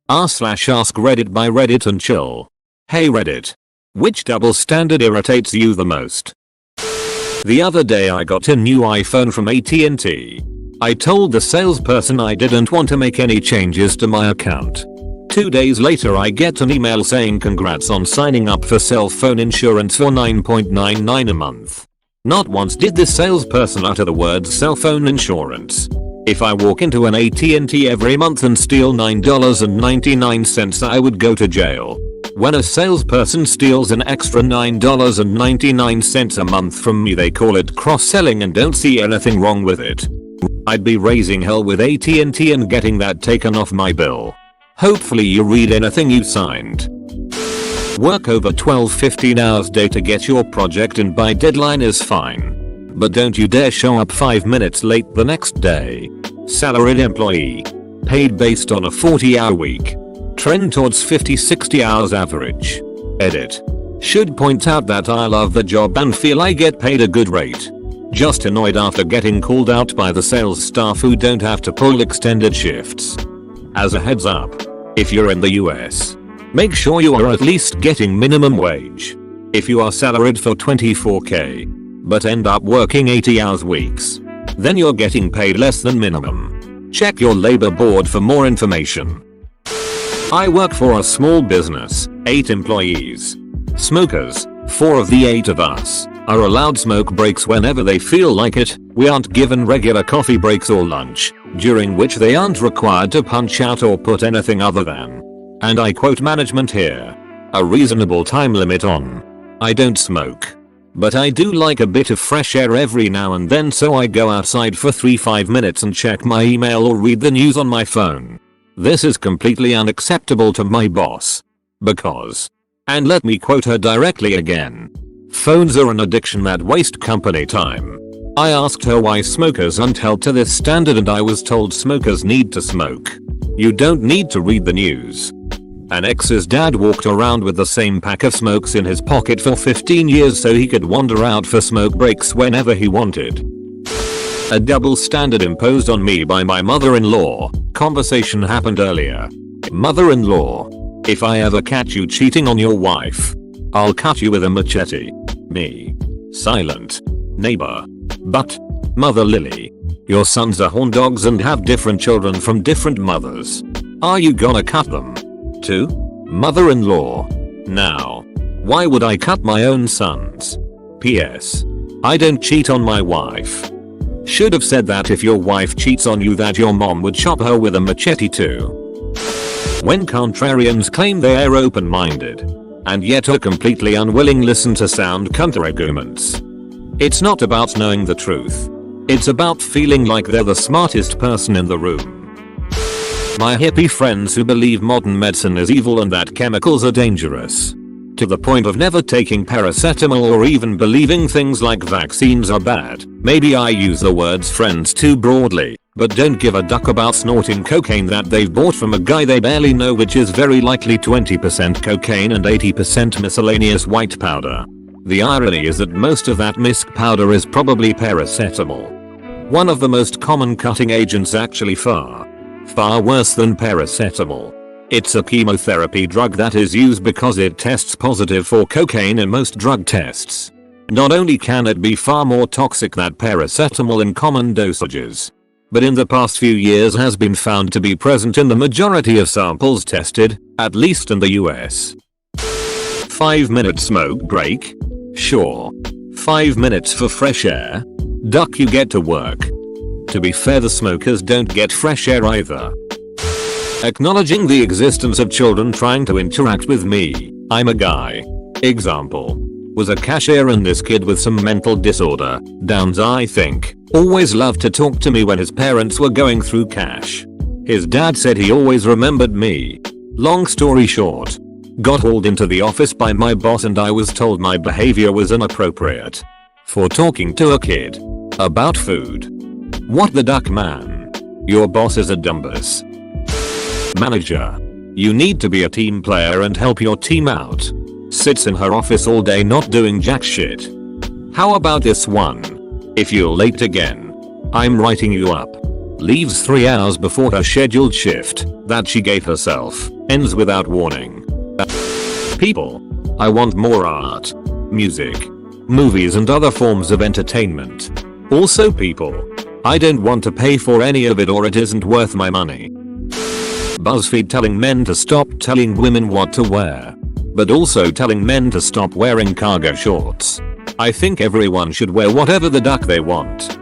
r/AskReddit by Reddit and chill. Hey Reddit. Which double standard irritates you the most? The other day I got a new iPhone from AT&T. I told the salesperson I didn't want to make any changes to my account. 2 days later I get an email saying congrats on signing up for cell phone insurance for $9.99 a month. Not once did this salesperson utter the words cell phone insurance. If I walk into an AT&T every month and steal $9.99 I would go to jail. When a salesperson steals an extra $9.99 a month from me they call it cross-selling and don't see anything wrong with it. I'd be raising hell with AT&T and getting that taken off my bill. Hopefully you read anything you signed. Work over 12-15 hours a day to get your project in by deadline is fine. But don't you dare show up 5 minutes late the next day. Salaried employee. Paid based on a 40-hour week. Trend towards 50-60 hours average. Edit. Should point out that I love the job and feel I get paid a good rate. Just annoyed after getting called out by the sales staff who don't have to pull extended shifts. As a heads up, if you're in the US, make sure you are at least getting minimum wage. If you are salaried for $24K, but end up working 80 hours weeks, then you're getting paid less than minimum. Check your labor board for more information. I work for a small business, 8 employees. Smokers, 4 of the 8 of us, are allowed smoke breaks whenever they feel like it. We aren't given regular coffee breaks or lunch, during which they aren't required to punch out or put anything other than, and I quote management here, a reasonable time limit on. I don't smoke. But I do like a bit of fresh air every now and then, so I go outside for 3-5 minutes and check my email or read the news on my phone. This is completely unacceptable to my boss. Because, and let me quote her directly again, phones are an addiction that waste company time. I asked her why smokers aren't held to this standard and I was told smokers need to smoke. You don't need to read the news. An ex's dad walked around with the same pack of smokes in his pocket for 15 years so he could wander out for smoke breaks whenever he wanted. A double standard imposed on me by my mother-in-law. Conversation happened earlier. Mother-in-law. If I ever catch you cheating on your wife, I'll cut you with a machete. Me. Silent. Neighbor. But, Mother Lily, your sons are horn dogs and have different children from different mothers. Are you gonna cut them? To? Mother-in-law. Now. Why would I cut my own sons? P.S. I don't cheat on my wife. Should have said that if your wife cheats on you that your mom would chop her with a machete too. When contrarians claim they are open-minded, and yet are completely unwilling listen to sound counter-arguments. It's not about knowing the truth. It's about feeling like they're the smartest person in the room. My hippie friends who believe modern medicine is evil and that chemicals are dangerous. To the point of never taking paracetamol or even believing things like vaccines are bad. Maybe I use the words friends too broadly, but don't give a duck about snorting cocaine that they've bought from a guy they barely know, which is very likely 20% cocaine and 80% miscellaneous white powder. The irony is that most of that misc powder is probably paracetamol. One of the most common cutting agents, actually far worse than paracetamol. It's a chemotherapy drug that is used because it tests positive for cocaine in most drug tests. Not only can it be far more toxic than paracetamol in common dosages, but in the past few years has been found to be present in the majority of samples tested, at least in the US. 5-minute smoke break? Sure. 5 minutes for fresh air? Duck, you get to work. To be fair, the smokers don't get fresh air either. Acknowledging the existence of children trying to interact with me. I'm a guy. Example. Was a cashier and this kid with some mental disorder, Downs I think, always loved to talk to me when his parents were going through cash. His dad said he always remembered me. Long story short, got hauled into the office by my boss and I was told my behavior was inappropriate for talking to a kid about food. What the duck, man? Your boss is a dumbus. Manager. You need to be a team player and help your team out. Sits in her office all day not doing jack shit. How about this one? If you're late again, I'm writing you up. Leaves 3 hours before her scheduled shift that she gave herself. Ends without warning. People. I want more art, music, movies and other forms of entertainment. Also people. I don't want to pay for any of it or it isn't worth my money. BuzzFeed telling men to stop telling women what to wear. But also telling men to stop wearing cargo shorts. I think everyone should wear whatever the duck they want.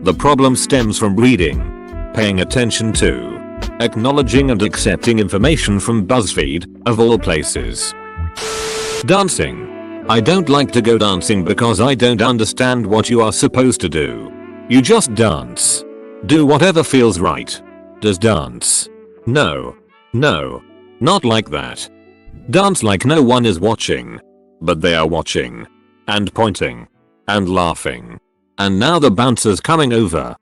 The problem stems from reading, paying attention to, acknowledging and accepting information from BuzzFeed, of all places. Dancing. I don't like to go dancing because I don't understand what you are supposed to do. You just dance. Do whatever feels right. Does dance. No. No. Not like that. Dance like no one is watching. But they are watching. And pointing. And laughing. And now the bouncer's coming over.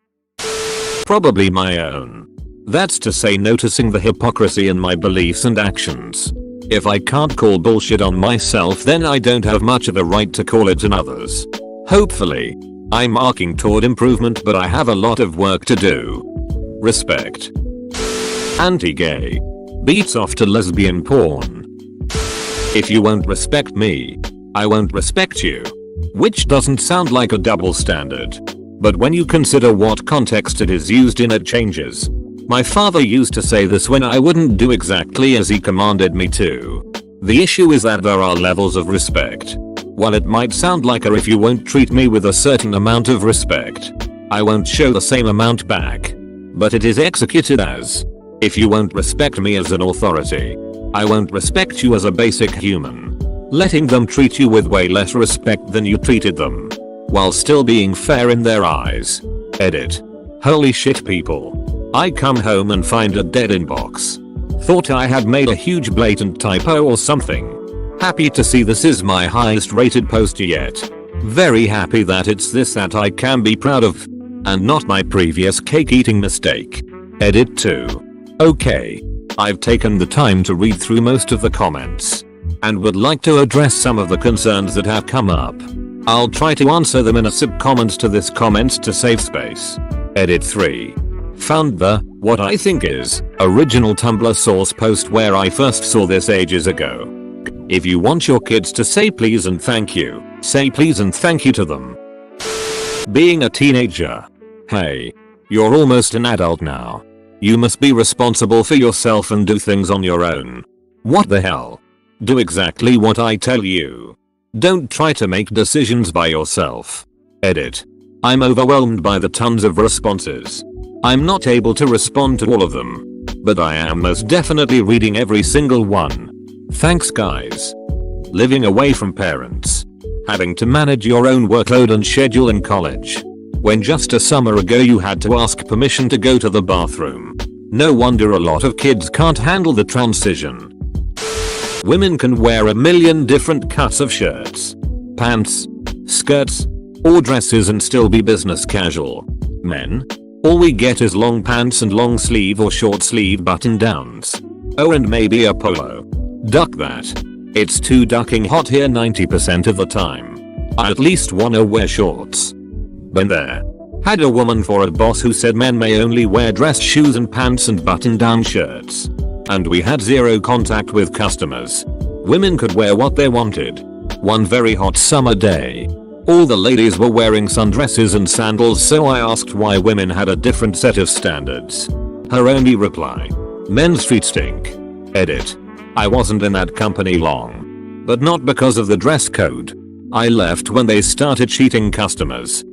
Probably my own. That's to say noticing the hypocrisy in my beliefs and actions. If I can't call bullshit on myself then I don't have much of a right to call it in others. Hopefully. I'm arcing toward improvement but I have a lot of work to do. Respect. Anti-gay. Beats off to lesbian porn. If you won't respect me, I won't respect you. Which doesn't sound like a double standard. But when you consider what context it is used in it changes. My father used to say this when I wouldn't do exactly as he commanded me to. The issue is that there are levels of respect. While it might sound like if you won't treat me with a certain amount of respect, I won't show the same amount back. But it is executed as, if you won't respect me as an authority, I won't respect you as a basic human. Letting them treat you with way less respect than you treated them. While still being fair in their eyes. Edit. Holy shit people. I come home and find a dead inbox. Thought I had made a huge blatant typo or something. Happy to see this is my highest rated post yet. Very happy that it's this that I can be proud of. And not my previous cake eating mistake. Edit 2. Okay. I've taken the time to read through most of the comments. And would like to address some of the concerns that have come up. I'll try to answer them in a sub-comment to this comment to save space. Edit 3. Found the, what I think is, original Tumblr source post where I first saw this ages ago. If you want your kids to say please and thank you, say please and thank you to them. Being a teenager. Hey. You're almost an adult now. You must be responsible for yourself and do things on your own. What the hell? Do exactly what I tell you. Don't try to make decisions by yourself. Edit. I'm overwhelmed by the tons of responses. I'm not able to respond to all of them. But I am most definitely reading every single one. Thanks guys. Living away from parents. Having to manage your own workload and schedule in college. When just a summer ago you had to ask permission to go to the bathroom. No wonder a lot of kids can't handle the transition. Women can wear a million different cuts of shirts, pants, skirts, or dresses and still be business casual. Men? All we get is long pants and long sleeve or short sleeve button downs. Oh and maybe a polo. Duck that. It's too ducking hot here 90% of the time. I at least wanna wear shorts. Been there. Had a woman for a boss who said men may only wear dress shoes and pants and button down shirts. And we had zero contact with customers. Women could wear what they wanted. One very hot summer day. All the ladies were wearing sundresses and sandals so I asked why women had a different set of standards. Her only reply. Men's feet stink. Edit. I wasn't in that company long. But not because of the dress code. I left when they started cheating customers.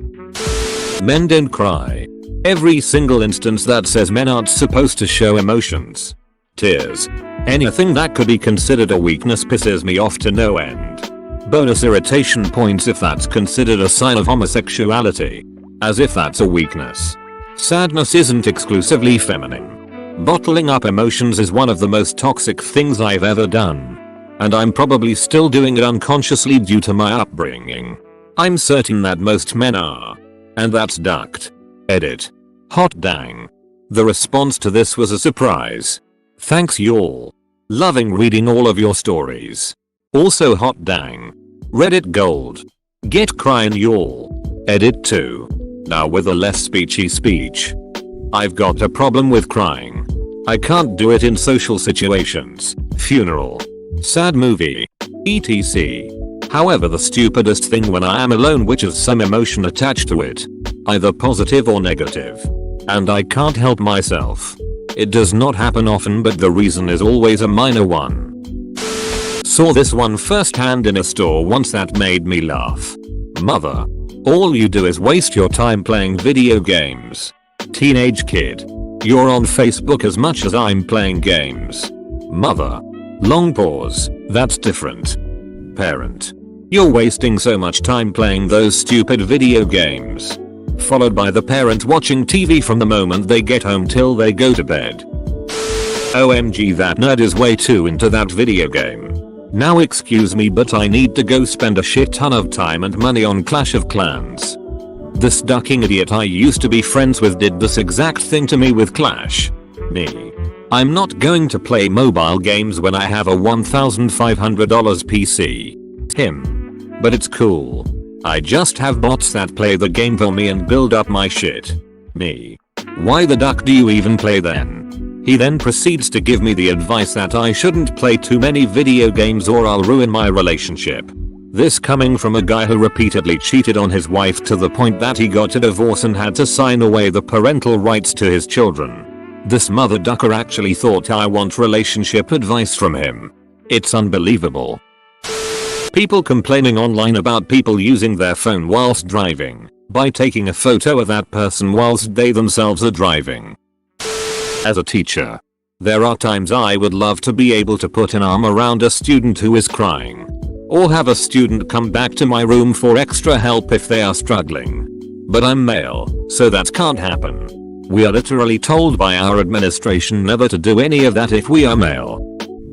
Men don't cry. Every single instance that says men aren't supposed to show emotions. Tears. Anything that could be considered a weakness pisses me off to no end. Bonus irritation points if that's considered a sign of homosexuality. As if that's a weakness. Sadness isn't exclusively feminine. Bottling up emotions is one of the most toxic things I've ever done. And I'm probably still doing it unconsciously due to my upbringing. I'm certain that most men are. And that's ducked. Edit. Hot dang. The response to this was a surprise. Thanks y'all. Loving reading all of your stories. Also hot dang. Reddit gold. Get crying y'all. Edit 2. Now with a less speechy speech. I've got a problem with crying. I can't do it in social situations, funeral, sad movie, etc. However, the stupidest thing when I am alone which has some emotion attached to it, either positive or negative, and I can't help myself. It does not happen often, but the reason is always a minor one. Saw this one firsthand in a store once that made me laugh. Mother, all you do is waste your time playing video games. Teenage kid, you're on Facebook as much as I'm playing games. Mother, long pause, that's different. Parent, you're wasting so much time playing those stupid video games. Followed by the parent watching TV from the moment they get home till they go to bed. OMG, that nerd is way too into that video game. Now excuse me, but I need to go spend a shit ton of time and money on Clash of Clans. This ducking idiot I used to be friends with did this exact thing to me with Clash. Me. I'm not going to play mobile games when I have a $1,500 PC. Him. But it's cool. I just have bots that play the game for me and build up my shit. Me. Why the duck do you even play then? He then proceeds to give me the advice that I shouldn't play too many video games or I'll ruin my relationship. This coming from a guy who repeatedly cheated on his wife to the point that he got a divorce and had to sign away the parental rights to his children. This mother ducker actually thought I want relationship advice from him. It's unbelievable. People complaining online about people using their phone whilst driving by taking a photo of that person whilst they themselves are driving. As a teacher, there are times I would love to be able to put an arm around a student who is crying, or have a student come back to my room for extra help if they are struggling. But I'm male, so that can't happen. We are literally told by our administration never to do any of that if we are male.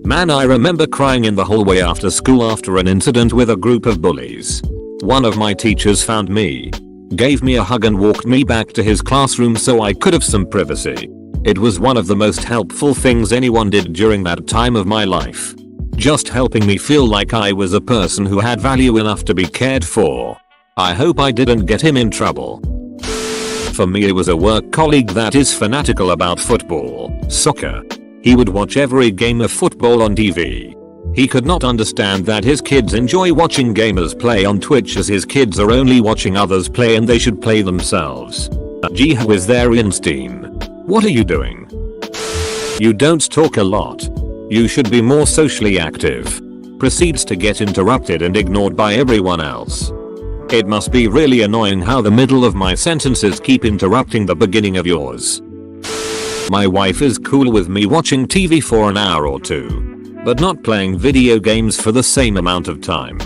Man, I remember crying in the hallway after school after an incident with a group of bullies. One of my teachers found me, gave me a hug and walked me back to his classroom so I could have some privacy. It was one of the most helpful things anyone did during that time of my life. Just helping me feel like I was a person who had value enough to be cared for. I hope I didn't get him in trouble. For me, it was a work colleague that is fanatical about football, soccer. He would watch every game of football on TV. He could not understand that his kids enjoy watching gamers play on Twitch as his kids are only watching others play and they should play themselves. Gee, who is there, Einstein? What are you doing? You don't talk a lot. You should be more socially active. Proceeds to get interrupted and ignored by everyone else. It must be really annoying how the middle of my sentences keep interrupting the beginning of yours. My wife is cool with me watching TV for an hour or two, but not playing video games for the same amount of time.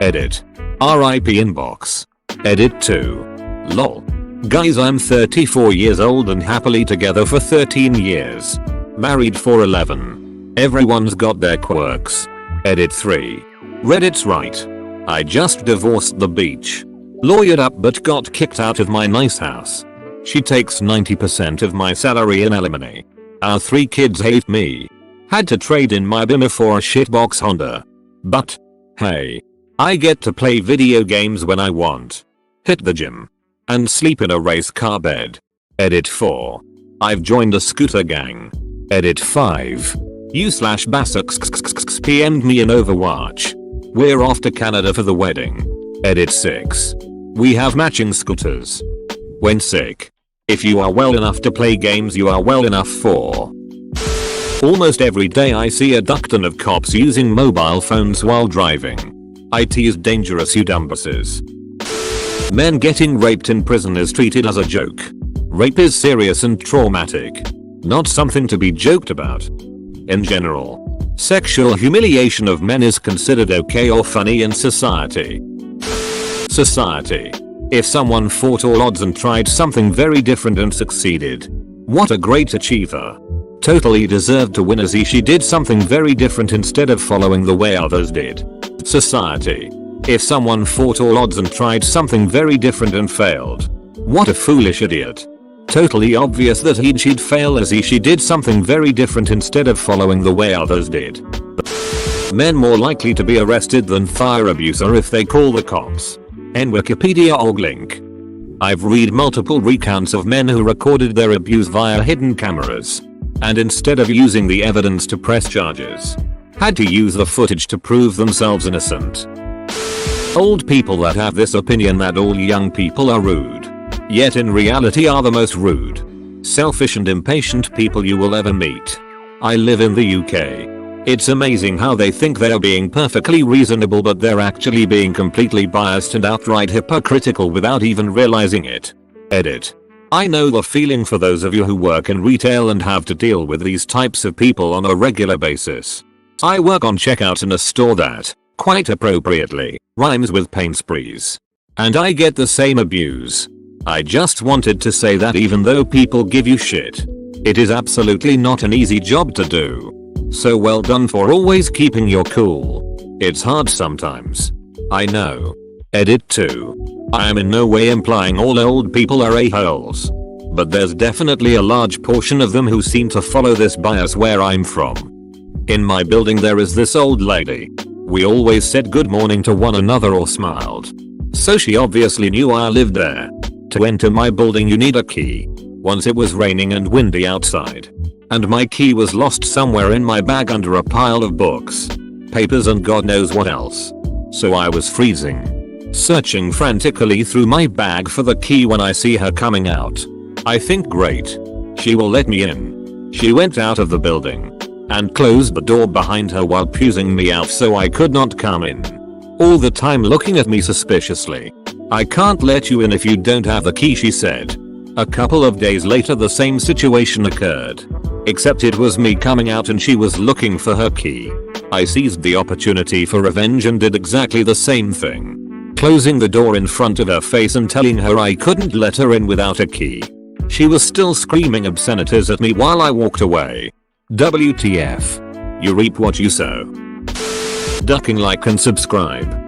Edit. RIP inbox. Edit 2. Lol. Guys, I'm 34 years old and happily together for 13 years. Married for 11. Everyone's got their quirks. Edit 3. Reddit's right. I just divorced the beach. Lawyered up but got kicked out of my nice house. She takes 90% of my salary in alimony. Our 3 kids hate me. Had to trade in my Beamer for a shitbox Honda. But, hey. I get to play video games when I want. Hit the gym. And sleep in a race car bed. Edit 4. I've joined a scooter gang. Edit 5. You/Basux PM'd me in Overwatch. We're off to Canada for the wedding. Edit 6. We have matching scooters. When sick. If you are well enough to play games, you are well enough for. Almost every day I see a duck ton of cops using mobile phones while driving. IT is dangerous, you dumbasses. Men getting raped in prison is treated as a joke. Rape is serious and traumatic. Not something to be joked about. In general, sexual humiliation of men is considered okay or funny in society. If someone fought all odds and tried something very different and succeeded. What a great achiever. Totally deserved to win as she did something very different instead of following the way others did. Society. If someone fought all odds and tried something very different and failed. What a foolish idiot. Totally obvious that she'd fail as she did something very different instead of following the way others did. Men more likely to be arrested than fire abuser if they call the cops. Wikipedia org link. I've read multiple recounts of men who recorded their abuse via hidden cameras. And instead of using the evidence to press charges, had to use the footage to prove themselves innocent. Old people that have this opinion that all young people are rude, yet in reality are the most rude, selfish and impatient people you will ever meet. I live in the UK. It's amazing how they think they're being perfectly reasonable but they're actually being completely biased and outright hypocritical without even realizing it. Edit. I know the feeling for those of you who work in retail and have to deal with these types of people on a regular basis. I work on checkout in a store that, quite appropriately, rhymes with paint sprees. And I get the same abuse. I just wanted to say that even though people give you shit, it is absolutely not an easy job to do. So well done for always keeping your cool. It's hard sometimes. I know. Edit 2. I am in no way implying all old people are a-holes. But there's definitely a large portion of them who seem to follow this bias where I'm from. In my building there is this old lady. We always said good morning to one another or smiled. So she obviously knew I lived there. To enter my building you need a key. Once it was raining and windy outside. And my key was lost somewhere in my bag under a pile of books, papers and God knows what else. So I was freezing. Searching frantically through my bag for the key when I see her coming out. I think great. She will let me in. She went out of the building and closed the door behind her while pusing me out so I could not come in. All the time looking at me suspiciously. I can't let you in if you don't have the key, she said. A couple of days later the same situation occurred. Except it was me coming out and she was looking for her key. I seized the opportunity for revenge and did exactly the same thing. Closing the door in front of her face and telling her I couldn't let her in without a key. She was still screaming obscenities at me while I walked away. WTF. You reap what you sow. Ducking like and subscribe.